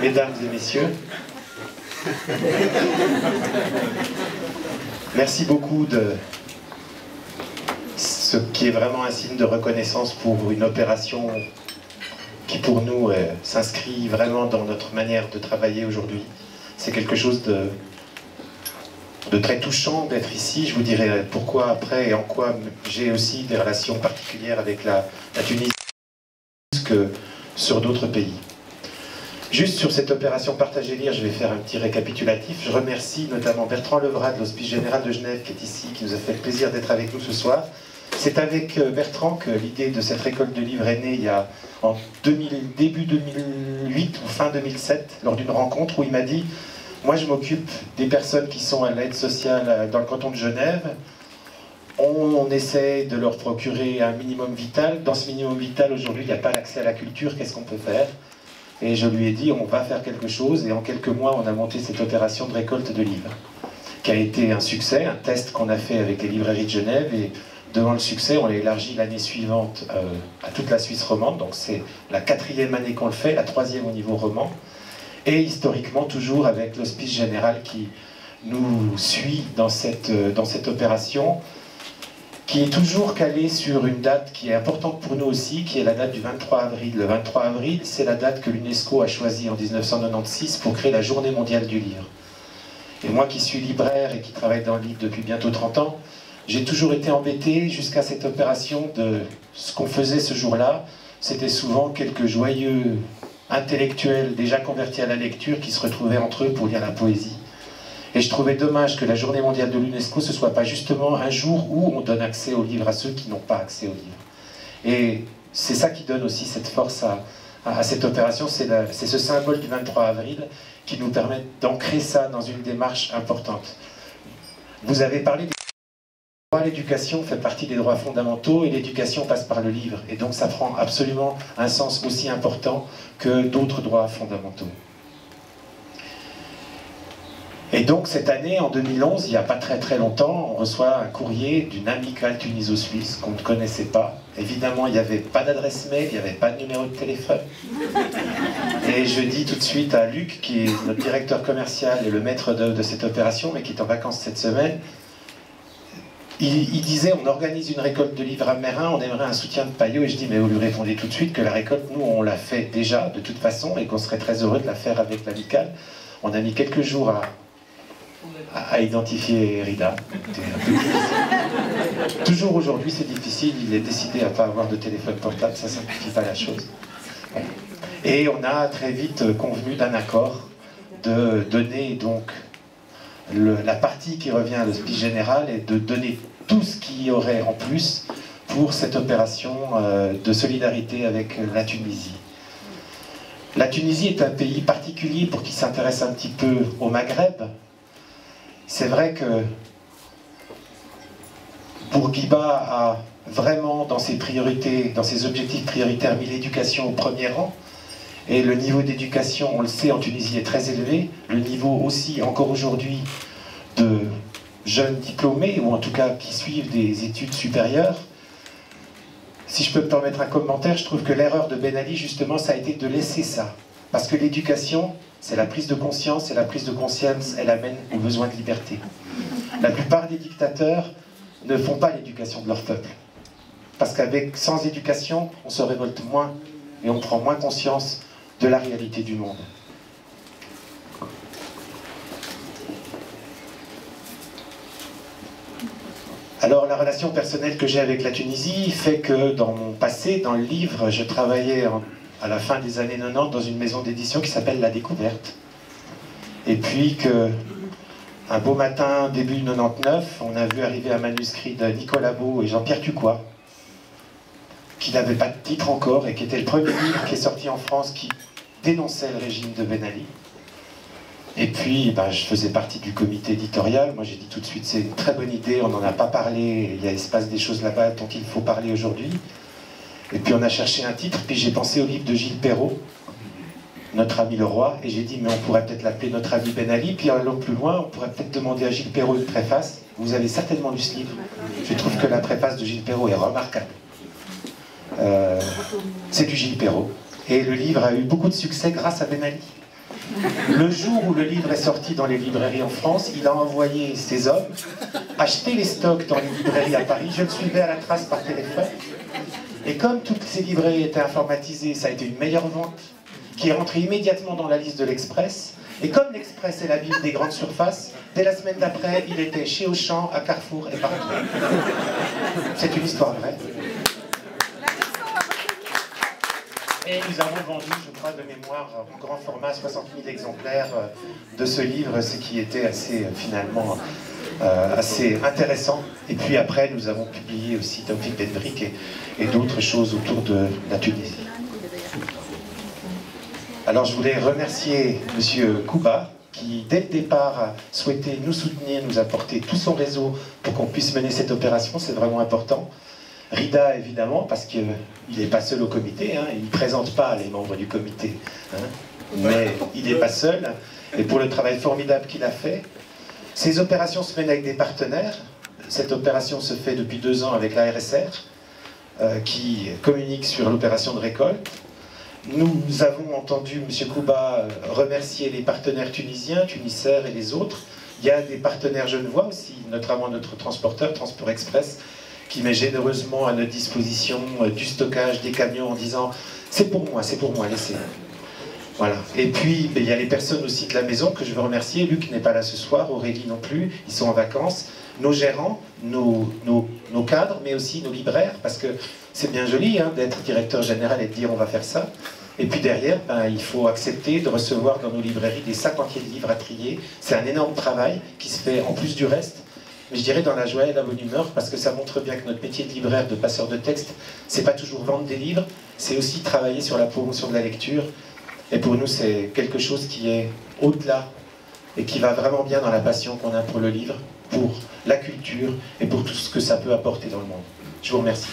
Mesdames et messieurs, merci beaucoup de ce qui est vraiment un signe de reconnaissance pour une opération qui pour nous s'inscrit vraiment dans notre manière de travailler aujourd'hui. C'est quelque chose de très touchant d'être ici. Je vous dirai pourquoi après et en quoi j'ai aussi des relations particulières avec la Tunisie plus que sur d'autres pays. Juste sur cette opération Partager Lire, je vais faire un petit récapitulatif. Je remercie notamment Bertrand Levrat de l'Hospice Général de Genève qui est ici, qui nous a fait le plaisir d'être avec nous ce soir. C'est avec Bertrand que l'idée de cette récolte de livres est née il y a en début 2008 ou fin 2007, lors d'une rencontre où il m'a dit « Moi je m'occupe des personnes qui sont à l'aide sociale dans le canton de Genève. On essaie de leur procurer un minimum vital. Dans ce minimum vital, aujourd'hui, il n'y a pas l'accès à la culture. Qu'est-ce qu'on peut faire ?» Et je lui ai dit, on va faire quelque chose, et en quelques mois, on a monté cette opération de récolte de livres, qui a été un succès, un test qu'on a fait avec les librairies de Genève, et devant le succès, on l'a élargi l'année suivante à toute la Suisse romande, donc c'est la 4e année qu'on le fait, la 3e au niveau roman, et historiquement, toujours avec l'Hospice Général qui nous suit dans cette opération, qui est toujours calé sur une date qui est importante pour nous aussi, qui est la date du 23 avril. Le 23 avril, c'est la date que l'UNESCO a choisie en 1996 pour créer la Journée mondiale du livre. Et moi qui suis libraire et qui travaille dans le livre depuis bientôt 30 ans, j'ai toujours été embêté jusqu'à cette opération de ce qu'on faisait ce jour-là. C'était souvent quelques joyeux intellectuels déjà convertis à la lecture qui se retrouvaient entre eux pour lire la poésie. Et je trouvais dommage que la Journée mondiale de l'UNESCO, ce ne soit pas justement un jour où on donne accès aux livres à ceux qui n'ont pas accès aux livres. Et c'est ça qui donne aussi cette force à cette opération, c'est ce symbole du 23 avril qui nous permet d'ancrer ça dans une démarche importante. Vous avez parlé des droits à l'éducation, fait partie des droits fondamentaux, et l'éducation passe par le livre. Et donc ça prend absolument un sens aussi important que d'autres droits fondamentaux. Et donc cette année, en 2011, il n'y a pas très longtemps, on reçoit un courrier d'une amicale tuniso-suisse qu'on ne connaissait pas. Évidemment, il n'y avait pas d'adresse mail, il n'y avait pas de numéro de téléphone. Et je dis tout de suite à Luc, qui est notre directeur commercial et le maître de cette opération, mais qui est en vacances cette semaine, il disait, on organise une récolte de livres à Mérin, on aimerait un soutien de Payot. Et je dis, mais vous lui répondez tout de suite que la récolte, nous, on l'a fait déjà, de toute façon, et qu'on serait très heureux de la faire avec l'amicale. On a mis quelques jours à identifier Rida. Toujours aujourd'hui c'est difficile, il est décidé à ne pas avoir de téléphone portable, ça ne simplifie pas la chose. Et on a très vite convenu d'un accord de donner donc la partie qui revient à l'Hospice Général et de donner tout ce qu'il y aurait en plus pour cette opération de solidarité avec la Tunisie. La Tunisie est un pays particulier pour qui s'intéresse un petit peu au Maghreb. C'est vrai que Bourguiba a vraiment dans ses priorités, dans ses objectifs prioritaires mis l'éducation au premier rang. Et le niveau d'éducation, on le sait, en Tunisie est très élevé. Le niveau aussi, encore aujourd'hui, de jeunes diplômés, ou en tout cas qui suivent des études supérieures. Si je peux me permettre un commentaire, je trouve que l'erreur de Ben Ali, justement, ça a été de laisser ça. Parce que l'éducation, c'est la prise de conscience, et la prise de conscience, elle amène au besoin de liberté. La plupart des dictateurs ne font pas l'éducation de leur peuple. Parce sans éducation, on se révolte moins, et on prend moins conscience de la réalité du monde. Alors la relation personnelle que j'ai avec la Tunisie fait que dans mon passé, dans le livre, je travaillais à la fin des années 90 dans une maison d'édition qui s'appelle La Découverte. Et puis un beau matin, début 99, on a vu arriver un manuscrit de Nicolas Beau et Jean-Pierre Tucois, qui n'avait pas de titre encore et qui était le premier livre qui est sorti en France qui dénonçait le régime de Ben Ali. Et puis, je faisais partie du comité éditorial. Moi, j'ai dit tout de suite, c'est une très bonne idée, on n'en a pas parlé, il se passe des choses là-bas dont il faut parler aujourd'hui. Et puis, on a cherché un titre, puis j'ai pensé au livre de Gilles Perrault, Notre ami le roi, et j'ai dit, mais on pourrait peut-être l'appeler Notre ami Ben Ali, puis allant plus loin, on pourrait peut-être demander à Gilles Perrault une préface. Vous avez certainement lu ce livre. Je trouve que la préface de Gilles Perrault est remarquable. C'est du Gilles Perrault. Et le livre a eu beaucoup de succès grâce à Ben Ali. Le jour où le livre est sorti dans les librairies en France, il a envoyé ses hommes acheter les stocks dans les librairies à Paris. Je le suivais à la trace par téléphone. Et comme toutes ces librairies étaient informatisées, ça a été une meilleure vente, qui est rentrée immédiatement dans la liste de l'Express. Et comme l'Express est la Bible des grandes surfaces, dès la semaine d'après, il était chez Auchan, à Carrefour et partout. C'est une histoire vraie. Et nous avons vendu, je crois, de mémoire, en grand format, 60 000 exemplaires de ce livre, ce qui était assez, finalement, assez intéressant. Et puis après, nous avons publié aussi Taoufik Ben Brik et d'autres choses autour de la Tunisie. Alors je voulais remercier M. Kouba, qui dès le départ a souhaité nous soutenir, nous apporter tout son réseau pour qu'on puisse mener cette opération, c'est vraiment important. Rida, évidemment, parce qu'il n'est pas seul au comité, hein, il ne présente pas les membres du comité, hein, mais il n'est pas seul, et pour le travail formidable qu'il a fait. Ces opérations se mènent avec des partenaires. Cette opération se fait depuis 2 ans avec la RSR, qui communique sur l'opération de récolte. Nous avons entendu M. Kouba remercier les partenaires tunisiens, Tunisair et les autres. Il y a des partenaires genevois aussi, notamment notre transporteur, Transport Express, qui met généreusement à notre disposition du stockage, des camions en disant « c'est pour moi, laissez ». Voilà. Et puis, il y a les personnes aussi de la maison que je veux remercier. Luc n'est pas là ce soir, Aurélie non plus, ils sont en vacances. Nos gérants, nos cadres, mais aussi nos libraires, parce que c'est bien joli hein, d'être directeur général et de dire on va faire ça. Et puis derrière, il faut accepter de recevoir dans nos librairies des sacs entiers de livres à trier. C'est un énorme travail qui se fait en plus du reste, mais je dirais dans la joie et la bonne humeur, parce que ça montre bien que notre métier de libraire, de passeur de texte, c'est pas toujours vendre des livres, c'est aussi travailler sur la promotion de la lecture. Et pour nous, c'est quelque chose qui est au-delà et qui va vraiment bien dans la passion qu'on a pour le livre, pour la culture et pour tout ce que ça peut apporter dans le monde. Je vous remercie.